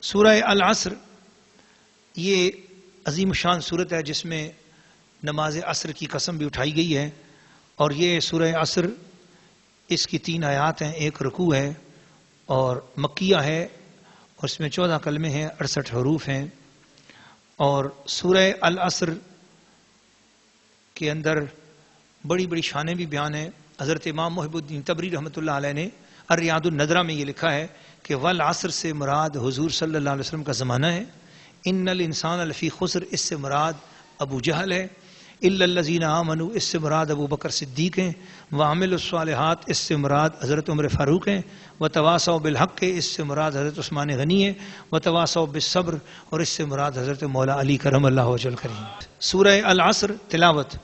سورہ العصر یہ عظیم شان صورت ہے جس میں نماز عصر کی قسم بھی اٹھائی گئی ہے، اور یہ سورہ عصر اس کی 3 آیات ہیں، ایک رکوع ہے اور مکیہ ہے، اور اس میں 14 کلمے ہیں، 68 حروف ہیں. اور سورہ العصر کے اندر بڑی بڑی شانیں بھی بیان ہیں. حضرت امام محب الدین تبری رحمۃ اللہ علیہ نے الریاض النظرہ میں یہ لکھا ہے کہ والعصر سے مراد حضور صلی اللہ علیہ وسلم کا زمانہ ہے. ان الانسان لفی خسر اس سے مراد ابو جہل ہے. الا الذین آمنوا اس سے مراد ابو بکر صدیق ہیں. وعملوا الصالحات اس سے مراد حضرت عمر فاروق ہیں. وتواصوا بالحق اس سے مراد حضرت عثمان غنی ہیں. وتواصوا بالصبر اور اس سے مراد حضرت مولا علی کرم اللہ وجل کریم. سورہ العصر تلاوت.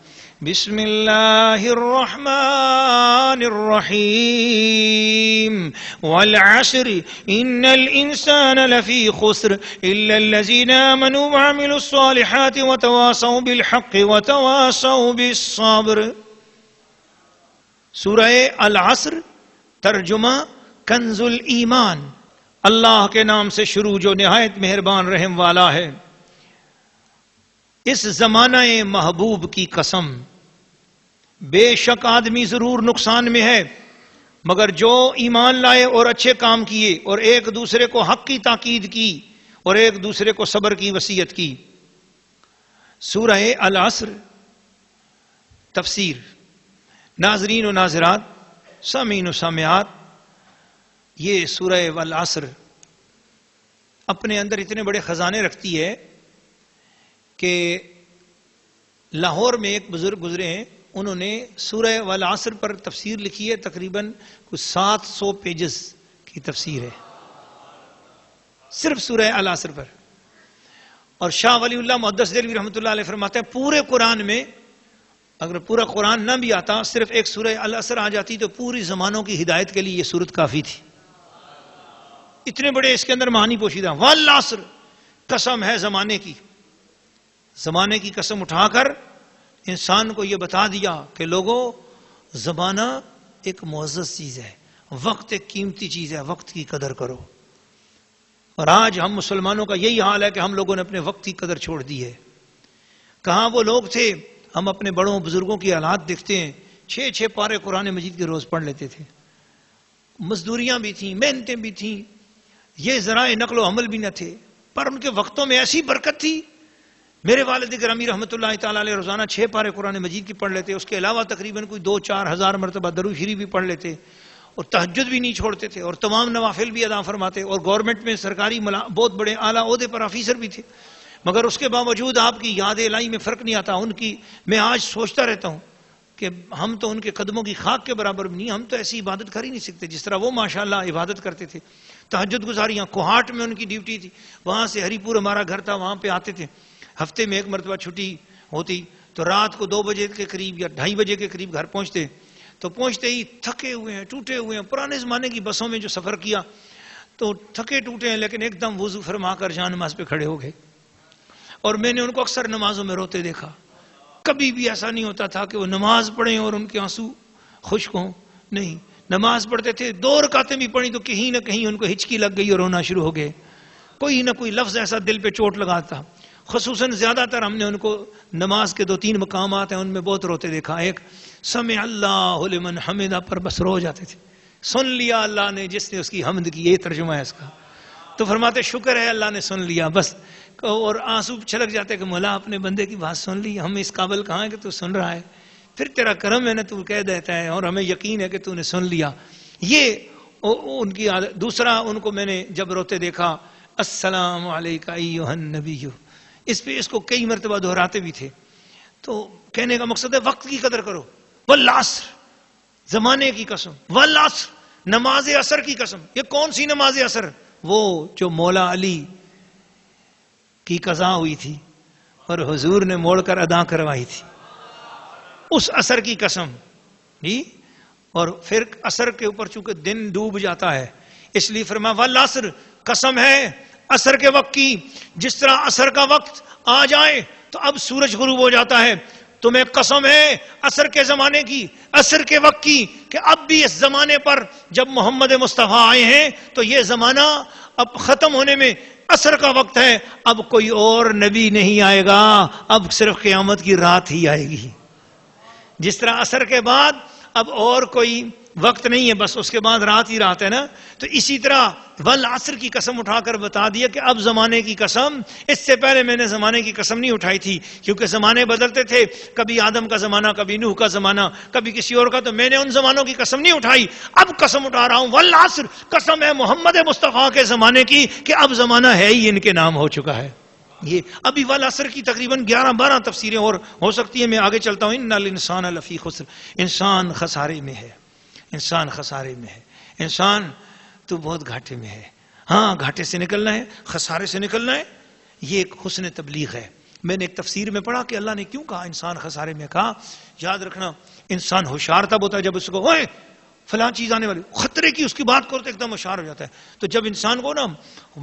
بسم اللہ الرحمن الرحیم والعصر ان الانسان لفی خسر الا الذین آمنوا وعملوا الصالحات وتواصوا بالحق وتواصوا بالصبر. سورہ العصر ترجمہ کنز الایمان. اللہ کے نام سے شروع جو نہایت مہربان رحم والا ہے. اس زمانہ محبوب کی قسم، بے شک آدمی ضرور نقصان میں ہے مگر جو ایمان لائے اور اچھے کام کیے اور ایک دوسرے کو حق کی تاکید کی اور ایک دوسرے کو صبر کی وصیت کی. سورہ العصر تفسیر. ناظرین و ناظرات، سامعین و سامعات، یہ سورہ العصر اپنے اندر اتنے بڑے خزانے رکھتی ہے کہ لاہور میں ایک بزرگ گزرے ہیں، انہوں نے سورہ والعصر پر تفسیر لکھی ہے، تقریباً کچھ 700 پیجز کی تفسیر ہے صرف سورہ العصر پر. اور شاہ ولی اللہ محدث دہلوی رحمۃ اللہ علیہ فرماتے ہیں پورے قرآن میں اگر پورا قرآن نہ بھی آتا، صرف ایک سورہ العصر آ جاتی تو پوری زمانوں کی ہدایت کے لیے یہ سورت کافی تھی. اتنے بڑے اس کے اندر معانی پوشیدہ. والعصر قسم ہے زمانے کی. زمانے کی قسم اٹھا کر انسان کو یہ بتا دیا کہ لوگوں، زمانہ ایک معزز چیز ہے، وقت ایک قیمتی چیز ہے، وقت کی قدر کرو. اور آج ہم مسلمانوں کا یہی حال ہے کہ ہم لوگوں نے اپنے وقت کی قدر چھوڑ دی ہے. کہاں وہ لوگ تھے؟ ہم اپنے بڑوں بزرگوں کی حالات دیکھتے ہیں، 6 پارے قرآن مجید کے روز پڑھ لیتے تھے. مزدوریاں بھی تھیں، محنتیں بھی تھیں، یہ ذرائع نقل و حمل بھی نہ تھے، پر ان کے وقتوں میں ایسی برکت تھی. میرے والد گرامی رحمۃ اللہ تعالیٰ علیہ روزانہ 6 پارے قرآن مجید کی پڑھ لیتے، اس کے علاوہ تقریباً کوئی 2-4 ہزار مرتبہ درود شریف بھی پڑھ لیتے، اور تہجد بھی نہیں چھوڑتے تھے، اور تمام نوافل بھی ادا فرماتے، اور گورنمنٹ میں سرکاری بہت بڑے اعلیٰ عہدے پر آفیسر بھی تھے. مگر اس کے باوجود آپ کی یاد الہی میں فرق نہیں آتا. ان کی میں آج سوچتا رہتا ہوں کہ ہم تو ان کے قدموں کی خاک کے برابر بھی نہیں، ہم تو ایسی عبادت کر ہی نہیں سکتے جس طرح وہ ماشاءاللہ عبادت کرتے تھے. تہجد گزاریاں کوہاٹ میں ان کی ڈیوٹی تھی، وہاں سے ہری پور ہمارا گھر تھا، وہاں پہ آتے تھے. ہفتے میں ایک مرتبہ چھٹی ہوتی تو رات کو 2 بجے کے قریب یا 2:30 بجے کے قریب گھر پہنچتے، تو پہنچتے ہی تھکے ہوئے ہیں، ٹوٹے ہوئے ہیں. پرانے زمانے کی بسوں میں جو سفر کیا تو تھکے ٹوٹے ہیں، لیکن ایک دم وضو فرما کر جان نماز پہ کھڑے ہو گئے. اور میں نے ان کو اکثر نمازوں میں روتے دیکھا. کبھی بھی ایسا نہیں ہوتا تھا کہ وہ نماز پڑھیں اور ان کے آنسو خشک ہوں، نہیں، نماز پڑھتے تھے. 2 رکعتیں بھی پڑھی تو کہیں نہ کہیں ان کو ہچکی لگ گئی اور رونا شروع ہو گئے. کوئی نہ کوئی لفظ ایسا دل پہ چوٹ لگاتا. خصوصاً زیادہ تر ہم نے ان کو نماز کے 2-3 مقامات ہیں ان میں بہت روتے دیکھا. ایک سمع اللہ لمن حمدہ پر بس رو جاتے تھے، سن لیا اللہ نے جس نے اس کی حمد کی، یہ ترجمہ ہے اس کا. تو فرماتے شکر ہے اللہ نے سن لیا بس. اور آنسو چھلک جاتے کہ مولا اپنے بندے کی بات سن لی، ہم اس قابل کہاں ہیں کہ تو سن رہا ہے، پھر تیرا کرم ہے نا تو کہہ دیتا ہے اور ہمیں یقین ہے کہ تو نے سن لیا. یہ ان کی عادت. دوسرا ان کو میں نے جب روتے دیکھا السلام علیکہ ایھا النبی، اس پہ اس کو کئی مرتبہ دہراتے بھی تھے. تو کہنے کا مقصد ہے وقت کی قدر کرو. والعصر زمانے کی قسم، والعصر نماز عصر کی قسم. یہ کون سی نماز عصر؟ وہ جو مولا علی کی قضا ہوئی تھی اور حضور نے موڑ کر ادا کروائی تھی، اس عصر کی قسم جی. اور پھر عصر کے اوپر چونکہ دن ڈوب جاتا ہے اس لیے فرمایا والعصر قسم ہے عصر کے وقت کی. جس طرح عصر کا وقت آ جائے تو اب سورج غروب ہو جاتا ہے، تمہیں قسم ہے عصر کے زمانے کی، عصر کے وقت کی، کہ اب بھی اس زمانے پر جب محمد مصطفیٰ آئے ہیں تو یہ زمانہ اب ختم ہونے میں عصر کا وقت ہے، اب کوئی اور نبی نہیں آئے گا، اب صرف قیامت کی رات ہی آئے گی. جس طرح عصر کے بعد اب اور کوئی وقت نہیں ہے، بس اس کے بعد رات ہی رات ہے نا، تو اسی طرح والعصر کی قسم اٹھا کر بتا دیا کہ اب زمانے کی قسم. اس سے پہلے میں نے زمانے کی قسم نہیں اٹھائی تھی کیونکہ زمانے بدلتے تھے، کبھی آدم کا زمانہ، کبھی نوح کا زمانہ، کبھی کسی اور کا، تو میں نے ان زمانوں کی قسم نہیں اٹھائی. اب قسم اٹھا رہا ہوں والعصر، قسم ہے محمد مصطفیٰ کے زمانے کی کہ اب زمانہ ہے ہی ان کے نام ہو چکا ہے. یہ ابھی والعصر کی تقریباً 11-12 تفسیریں اور ہو سکتی ہیں. میں آگے چلتا ہوں. ان الانسان لفی خسر، انسان خسارے میں ہے، انسان خسارے میں ہے، انسان تو بہت گھاٹے میں ہے. ہاں گھاٹے سے نکلنا ہے، خسارے سے نکلنا ہے. یہ ایک حسن تبلیغ ہے. میں نے ایک تفسیر میں پڑھا کہ اللہ نے کیوں کہا انسان خسارے میں. کہا یاد رکھنا انسان ہوشیار تب ہوتا ہے جب اس کو اوئے فلاں چیز آنے والی خطرے کی اس کی بات کرو تو ایک دم ہوشیار ہو جاتا ہے. تو جب انسان کو نا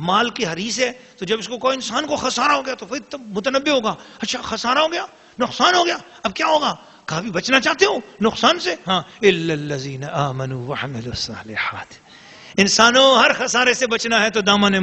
مال کی حریص ہے، تو جب اس کو کوئی انسان کو خسارہ ہو گیا تو پھر تب متنبع ہوگا. اچھا خسارہ ہو گیا، نقصان ہو گیا، اب کیا ہوگا؟ کہا بھی بچنا چاہتے ہو نقصان سے؟ ہاں الا الذین آمنوا وعملوا الصالحات. انسانوں ہر خسارے سے بچنا ہے تو دامن